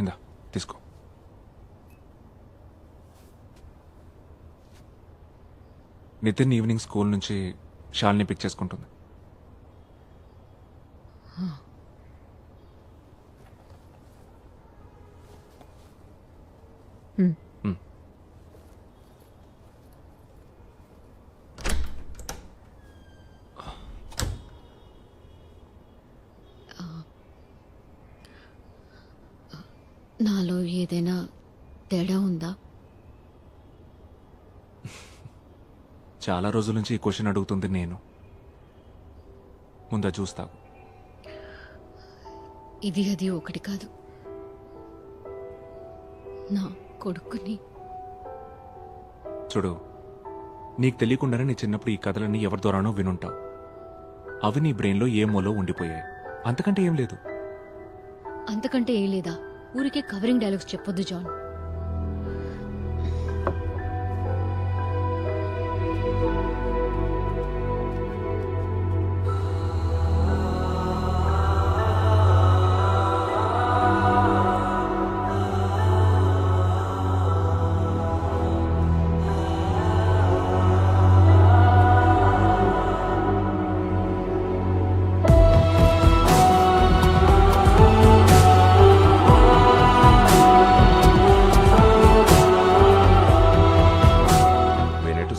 ఇందా తీసుకో. Nitin evening school నుంచి షాల్ని పిక్ చేసుకుంటుంది. నాలో ఏదైనా తేడా ఉందా? చాలా రోజుల నుంచి ఈ క్వశ్చన్ అడుగుతుంది నేను. ముందా చూస్తావు. ఇది అది ఒకటి కాదు. నా కొడుకుని చూడు, నీకు తెలియకుండానే నీ చిన్నప్పుడు ఈ కథలన్నీ ఎవరి ద్వారానో వినుంటావు. అవి నీ బ్రెయిన్లో ఏ మూలో ఉండిపోయాయి. అంతకంటే ఏం లేదు. అంతకంటే ఏం లేదా? ఊరికే కవరింగ్ డైలాగ్స్ చెప్పొద్దు John.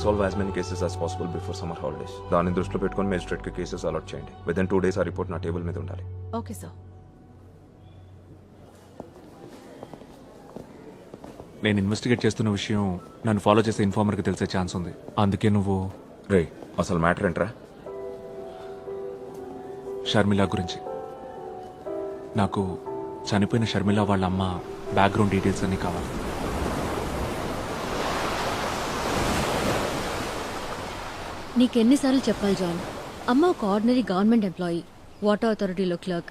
solve as many cases as possible before summer holidays. దాన్ని దృష్టిలో పెట్టుకొని మేజిస్ట్రేట్ కి కేసెస్ అలాట్ చేయండి. విదిన్ 2 days ఆ రిపోర్ట్ నా టేబుల్ మీద ఉండాలి. Okay sir. నేను ఇన్వెస్టిగేట్ చేస్తున్న విషయం నన్ను ఫాలో చేసే ఇన్ఫార్మర్కి తెలిసే ఛాన్స్ ఉంది. అందుకే నువ్వు రే, అసలు మ్యాటర్ ఏంట్రా? షర్మిల గురించి. నాకు చనిపోయిన షర్మిల వాళ్ళ అమ్మ బ్యాక్గ్రౌండ్ డీటెయిల్స్ అన్నీ కావాలి. నీకెన్నిసార్లు చెప్పాలి జాన్? అమ్మ ఒక ఆర్డినరీ గవర్నమెంట్ ఎంప్లాయీ, వాటర్ అథారిటీలో క్లర్క్.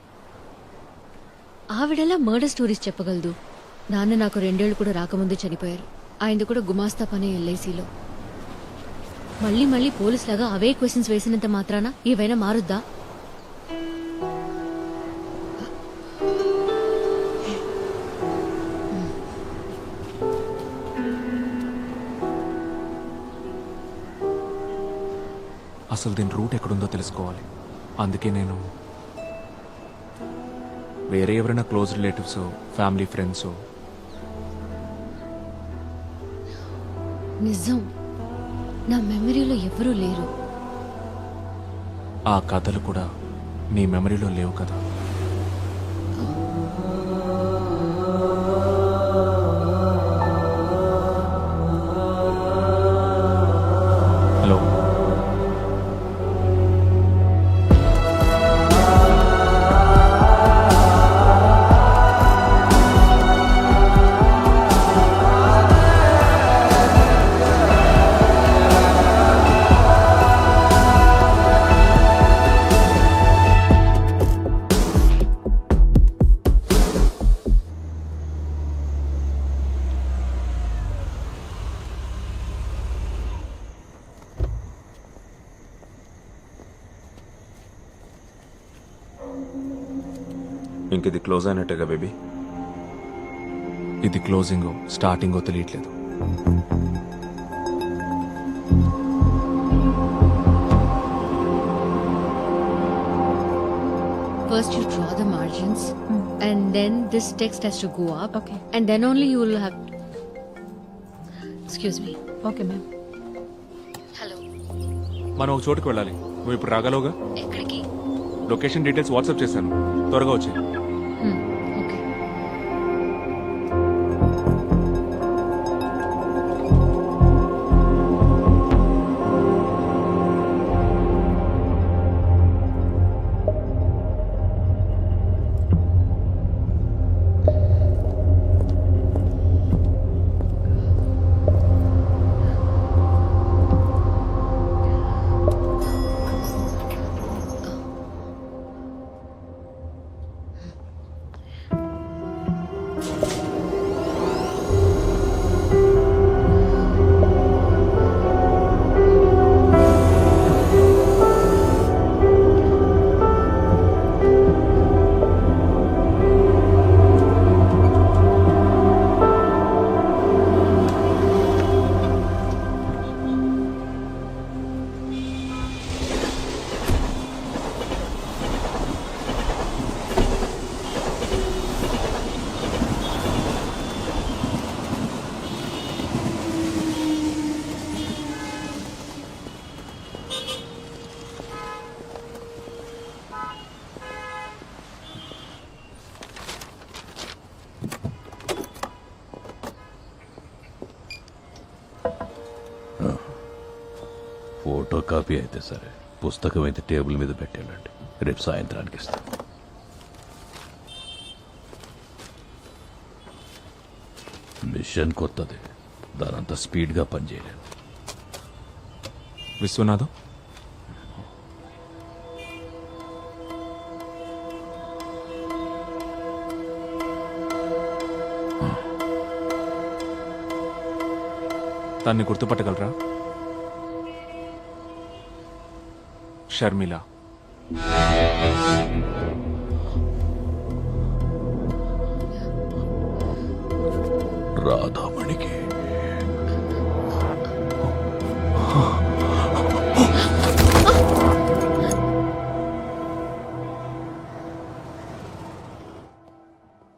ఆవిడెలా మర్డర్ స్టోరీస్ చెప్పగలదు? నాన్న నాకు 2 ఏళ్ళు కూడా రాకముందే చనిపోయారు. ఆయనది కూడా గుమాస్తా పనే ఎల్ఐసిలో. మళ్ళీ మళ్ళీ పోలీస్ లాగా అవే క్వశ్చన్స్ వేసినంత మాత్రాన ఏవైనా మారుద్దా? అసలు దీని రూట్ ఎక్కడుందో తెలుసుకోవాలి. అందుకే నేను వేరే ఎవరైనా క్లోజ్ రిలేటివ్స్, ఫ్యామిలీ ఫ్రెండ్స్. నిజం, నా మెమరీలో ఎవరూ లేరు. ఆ కథలు కూడా నీ మెమరీలో లేవు కదా. హలో, ఇంక ఇది క్లోజ్ అయినట్టేగా బేబీ? ఇది క్లోజింగో స్టార్టింగో తెలియట్లేదు. First you draw the margins and then this text has to go up. Okay. And then only you will have... Excuse me. Okay ma'am. Hello. మనం ఒక చోటుకు వెళ్ళాలి. నువ్వు ఇప్పుడు రాగలవుగా? ఎక్కడికి? లొకేషన్ డీటెయిల్స్ వాట్సాప్ చేశాను. త్వరగా వచ్చాయి. ఓకే. ఫోటో కాపీ అయితే సరే, పుస్తకం అయితే టేబుల్ మీద పెట్టేళ్ళండి. రేపు సాయంత్రానికి ఇస్తాను. మిషన్ కొత్తది, దానంత స్పీడ్గా పనిచేయలేదు. విశ్వనాథం, దాన్ని గుర్తుపట్టగలరా? షర్మిల. రాధామణికి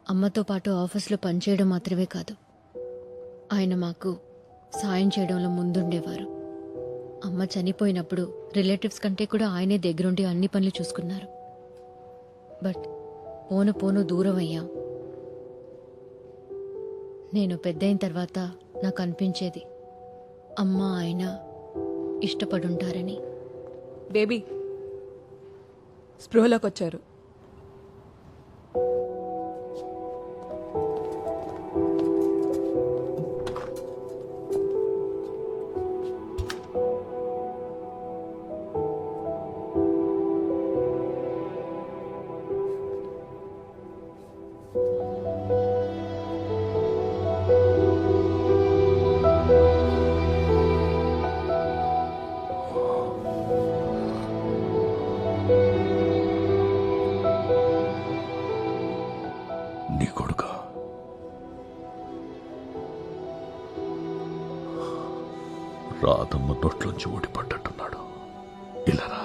అమ్మతో పాటు ఆఫీస్లో పనిచేయడం మాత్రమే కాదు, ఆయన మాకు సాయం చేయడంలో ముందుండేవారు. అమ్మ చనిపోయినప్పుడు రిలేటివ్స్ కంటే కూడా ఆయనే దగ్గరుండి అన్ని పనులు చూసుకున్నారు. బట్ పోను పోను దూరం అయ్యాం. నేను పెద్దయిన తర్వాత నాకు అనిపించేది అమ్మ ఆయన ఇష్టపడుంటారని. బేబీ స్పృహలోకి వచ్చారు. నీ కొడుక రాధమ్మ తొట్లోంచి ఊడిపడ్డట్టున్నాడు. ఇలా రా.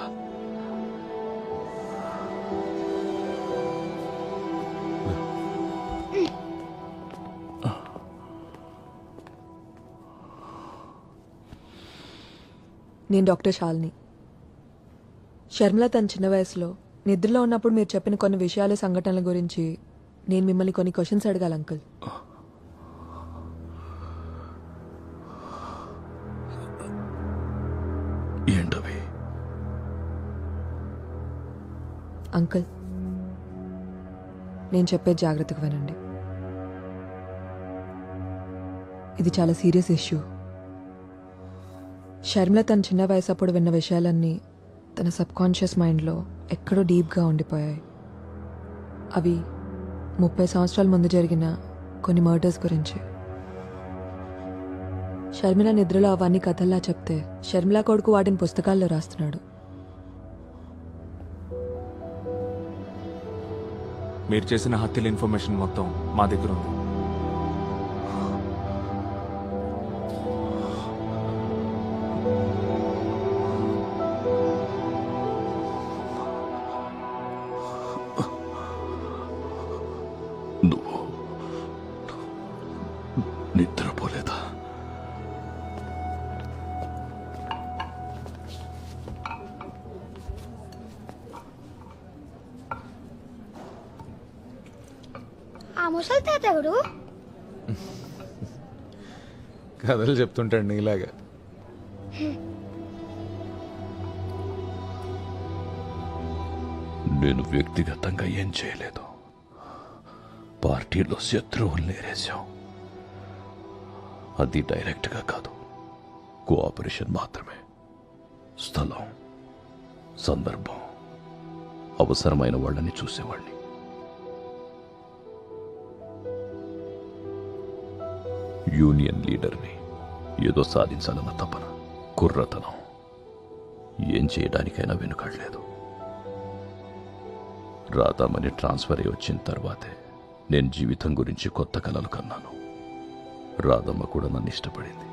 నేను డాక్టర్ శాలిని. షర్మిల తన చిన్న వయసులో నిద్రలో ఉన్నప్పుడు మీరు చెప్పిన కొన్ని విషయాలు, సంఘటనల గురించి నేను మిమ్మల్ని కొన్ని క్వశ్చన్స్ అడగాలి అంకుల్. ఏంటవి? అంకుల్, నేను చెప్పేది జాగ్రత్తగా వినండి. ఇది చాలా సీరియస్ ఇష్యూ. షర్మిల తన చిన్న వయసు అప్పుడు విన్న విషయాలన్నీ తన సబ్కాన్షియస్ మైండ్లో ఎక్కడో డీప్గా ఉండిపోయాయి. అవి 30 సంవత్సరాల ముందు జరిగిన కొన్ని మర్డర్స్ గురించి. షర్మిల నిద్రలో అవన్నీ కథల్లా చెప్తే షర్మిల కొడుకు వాటిని పుస్తకాల్లో రాస్తున్నాడు. మీరు చేసిన హత్యల ఇన్ఫర్మేషన్ మొత్తం మా దగ్గర ఉంది. నువ్వు నిద్రపోలేదా? ఆ ముసలి తాత ఎవరు? కథలు చెప్తుంటాడు నీలాగా. నేను వ్యక్తిగతంగా ఏం చేయలేదు. పార్టీలో శత్రువులు నేరేశాం. అది డైరెక్ట్గా కాదు, కోఆపరేషన్ మాత్రమే. స్థలం, సందర్భం, అవసరమైన వాళ్ళని చూసేవాడిని. యూనియన్ లీడర్ని. ఏదో సాధించాలన్న తపన, కుర్రతనం. ఏం చేయడానికైనా వెనుకాడలేదు. రాధామణి ట్రాన్స్ఫర్ అయి వచ్చిన తర్వాతే నేను జీవితం గురించి కొత్త కలలు కన్నాను. రాధమ్మ కూడా నన్ను ఇష్టపడింది.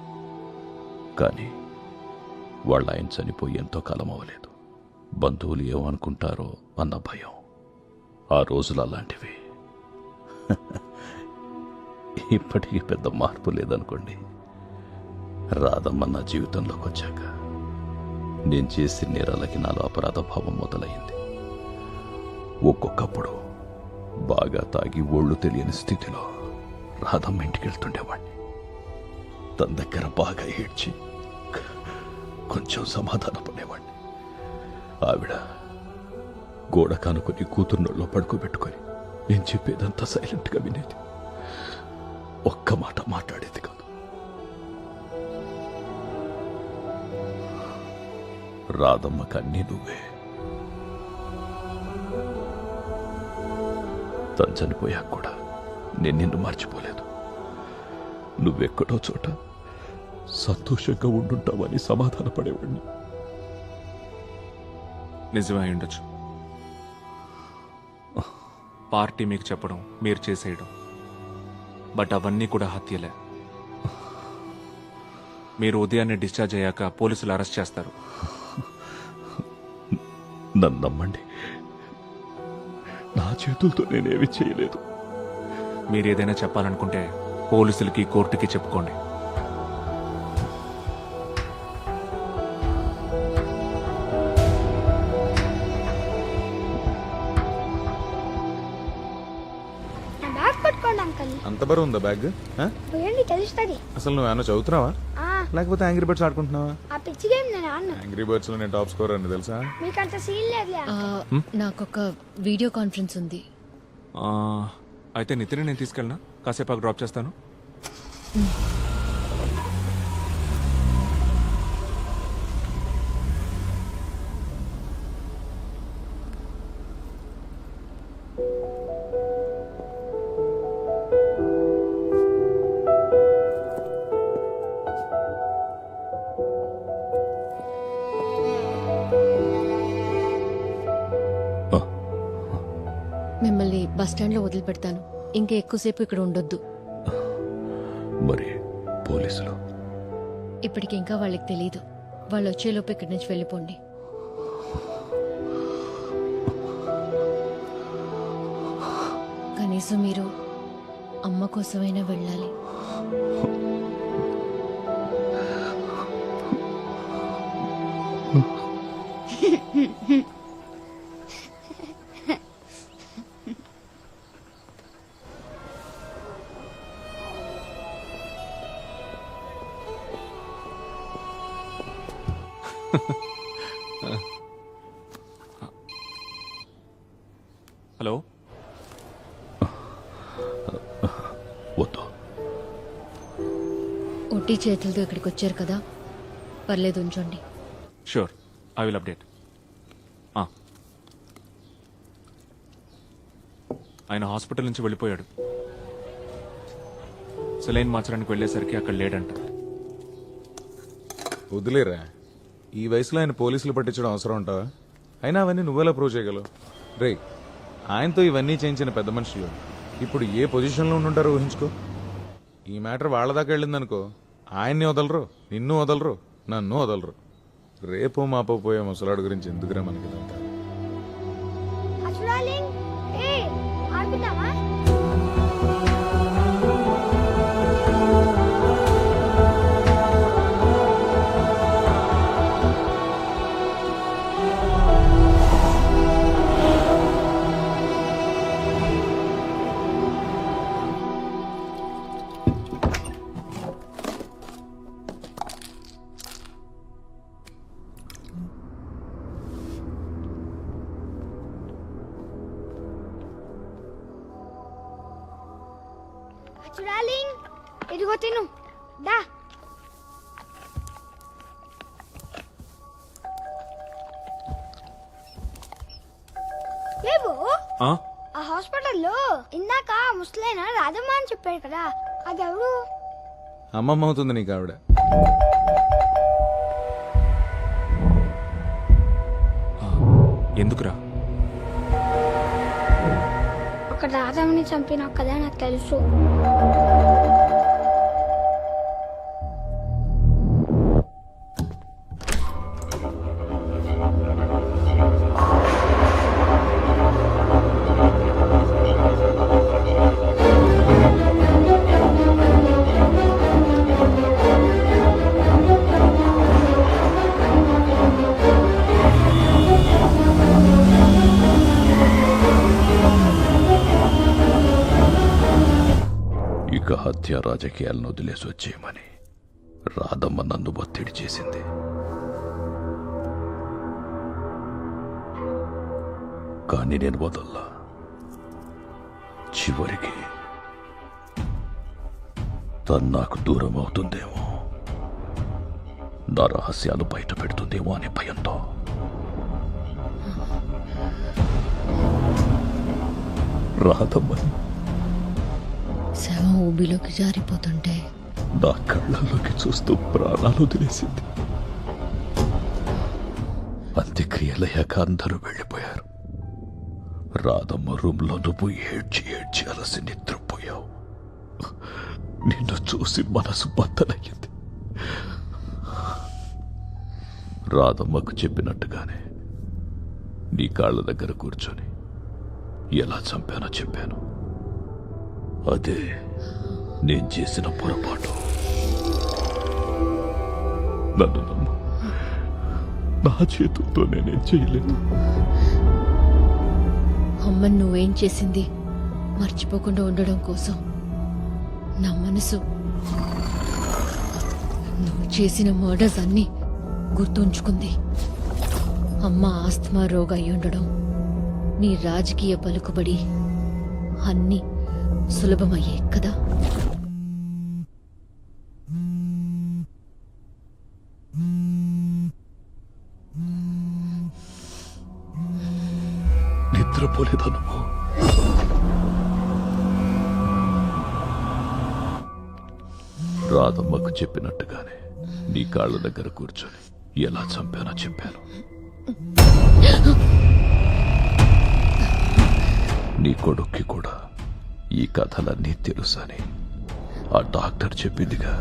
కానీ వాళ్ళ ఆయన చనిపోయి ఎంతో కాలం అవ్వలేదు. బంధువులు ఏమనుకుంటారో అన్న భయం. ఆ రోజులు అలాంటివి. ఇప్పటికీ పెద్ద మార్పు లేదనుకోండి. రాధమ్మ నా జీవితంలోకి వచ్చాక నేను చేసిన నేరాలకి నాలో అపరాధ భావం మొదలైంది. ఒక్కొక్కప్పుడు బాగా తాగి ఒళ్ళు తెలియని స్థితిలో రాధమ్మ ఇంటికి వెళ్తుండేవాడిని. తన దగ్గర బాగా ఏడ్చి కొంచెం సమాధానపడేవాడిని. ఆవిడ గోడ కానుకొని కూతుర్నోళ్ళలో పడుకోబెట్టుకొని నేను చెప్పేదంతా సైలెంట్గా వినేది. ఒక్క మాట మాట్లాడేది కాదు. రాధమ్మకి అన్నీ నువ్వే. తను చనిపోయాక కూడా నేను నిన్ను మర్చిపోలేదు. నువ్వెక్కడో చోట సంతోషంగా ఉండుంటావని సమాధానపడేవాడిని. నిజమే అయి ఉండొచ్చు. పార్టీ మీకు చెప్పడం, మీరు చేసేయడం, బట్ అవన్నీ కూడా హత్యలే. మీరు ఉదయాన్నే డిశ్చార్జ్ అయ్యాక పోలీసులు అరెస్ట్ చేస్తారు. నన్ను నమ్మండి, నా చేతులతో నేనేమి చేయలేదు. మీరు ఏదైనా చెప్పాలనుకుంటే పోలీసులకి, కోర్టుకి చెప్పుకోండి. నా బ్యాగ్ పట్టుకోండి అంకల్. అంత బరువు ఉందా బ్యాగ్? ఆ? పోయండి తెలుస్తుంది. అసలు నువ్వేమన్నా చదువుతున్నావా ఆ, లేకపోతే యాంగ్రీ బర్డ్స్ ఆడుకుంటున్నావా? ఆ పిచ్చి గేమ్ నేను ఆడను. యాంగ్రీ బర్డ్స్ లో నేను టాప్ స్కోర్ అని తెలుసా? మీకు అంత సీన్ లేదులే. నాకొక వీడియో కాన్ఫరెన్స్ ఉంది. ఆ, అయితే నితిని నేను తీసుకెళ్ళినా, కాసేపు డ్రాప్ చేస్తాను. మిమ్మల్ని బస్ స్టాండ్లో వదిలిపెడతాను. ఇంకా ఎక్కువసేపు ఇక్కడ ఉండొద్దు. మరి పోలీసులు? ఇప్పటికి ఇంకా వాళ్ళకి తెలియదు. వాళ్ళు వచ్చేలోపు ఇక్కడి నుంచి వెళ్ళిపోండి. కనీసం మీరు అమ్మ కోసమైనా వెళ్ళాలి. హలో, వద్దు. ఒట్టి చేతులతో ఇక్కడికి వచ్చారు కదా, పర్లేదు ఉంచండి. Sure, I will update. ఆయన హాస్పిటల్ నుంచి వెళ్ళిపోయాడు. సెలైన్ మార్చడానికి వెళ్ళేసరికి అక్కడ లేడంట. వదిలేరా, ఈ వయసులో ఆయన పోలీసులు పట్టించడం అవసరం ఉంటావా? అయినా అవన్నీ నువ్వెలా ప్రూవ్ చేయగలవు? రే, ఆయనతో ఇవన్నీ చేయించిన పెద్ద మనుషులు ఇప్పుడు ఏ పొజిషన్లో ఉండుంటారో ఊహించుకో. ఈ మ్యాటర్ వాళ్ళ దాకా వెళ్ళిందనుకో, ఆయన్ని వదలరు, నిన్ను వదలరు, నన్ను వదలరు. రేపో మాపో పోయే ముసలాడు గురించి ఎందుకురా మనకి ఇదంతా? చూడాలి. ఏ ఆడుకుందామా? చూడాలి. ఇదిగో తిను. దా. లేవు. ఆ? ఆ హాస్పిటల్లో ఇందాక ముసలైన రాధమ్మ అని చెప్పాడు కదా, అది ఎవరు? అమ్మమ్మ అవుతుంది నీకు ఆవిడ. ఎందుకురా? ఒక రాధమ్మని చంపినావు కదా, నాకు తెలుసు. ఇక హత్య రాజకీయాలను వదిలేసి వచ్చేయమని రాధమ్మ నన్ను ఒత్తిడి చేసింది. కానీ నేను వదల్లా. చివరికి తను నాకు దూరం అవుతుందేమో, నా రహస్యాలు బయట పెడుతుందేమో అనే భయంతో. రాధమ్మని శవం ఊబిలోకి జారిపోతుంటే నా కళ్ళల్లోకి చూస్తూ ప్రాణాలు వదిలేసింది. అంత్యక్రియలయ్యాక అందరూ వెళ్ళిపోయారు. రాధమ్మ రూమ్లో నువ్వు ఏడ్చి ఏడ్చి అలసి నిద్రపోయావు. నిన్ను చూసి మనసు బద్దలయ్యింది. రాధమ్మకు చెప్పినట్టుగానే నీ కాళ్ళ దగ్గర కూర్చొని ఎలా చంపానో చెప్పాను. అదే నేను చేసిన పొరపాటు. నన్ను నమ్ము, నా చేతులతో నేనేం చేయలేదు. అమ్మని నువ్వేం చేసింది మర్చిపోకుండా ఉండడం కోసం నా మనసు నువ్వు చేసిన మర్డర్స్ అన్నీ గుర్తుంచుకుంది. అమ్మ ఆస్తమా రోగ అయి ఉండడం, నీ రాజకీయ పలుకుబడి అన్నీ సులభమయ్యే కదా. నిద్రపోలేదా నువ్వు? రాధమ్మకు చెప్పినట్టుగానే నీ కాళ్ళ దగ్గర కూర్చొని ఎలా చంపానో చెప్పాను. నీ కొడుక్కి కూడా ఈ కథలన్నీ తెలుసని ఆ డాక్టర్ చెప్పిందిగా.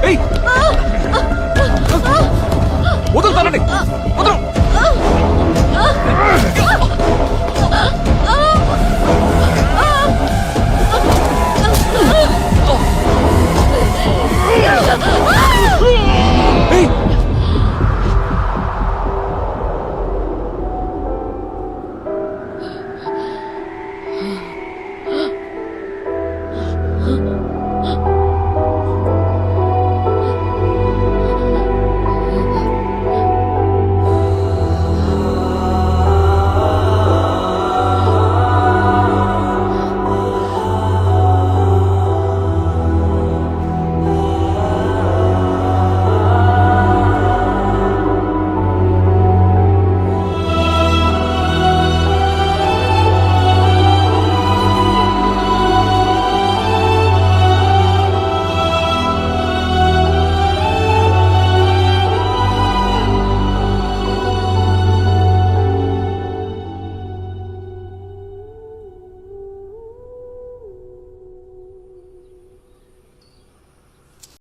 ఏయ్! వదులుతానండి! వదలు!